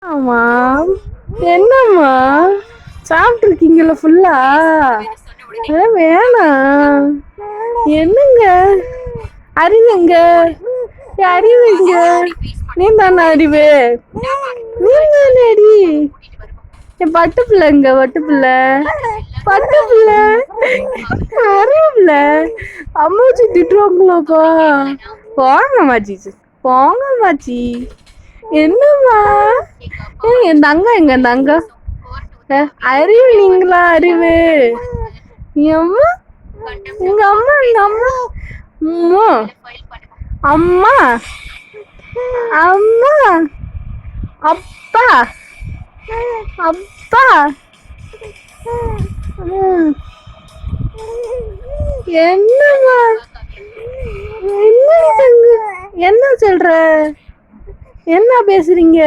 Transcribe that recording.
ஆமா. என்னம்மா சாப்பிட்டுருக்கீங்களா ஃபுல்லா? வேணாம். என்னங்க அறிவுங்க? அறிவுங்க? நீ தானே அறிவு? நீ தானே அடி? என் பட்டு பிள்ளைங்க பட்டு பிள்ளை பட்டு பிள்ளை அறிவுல அம்மாச்சி திட்டுவாங்களாப்பா. போங்க மாச்சி, போங்க மாச்சி. என்னம்மா என் தங்க எங்க தங்க அறிவு? நீங்களா அறிவு? அம்மா எங்க அம்மா எங்க அம்மா அம்மா அம்மா அப்பா அப்பா என்னம்மா என்ன தங்க என்ன சொல்ற? என்ன பேசுறீங்க?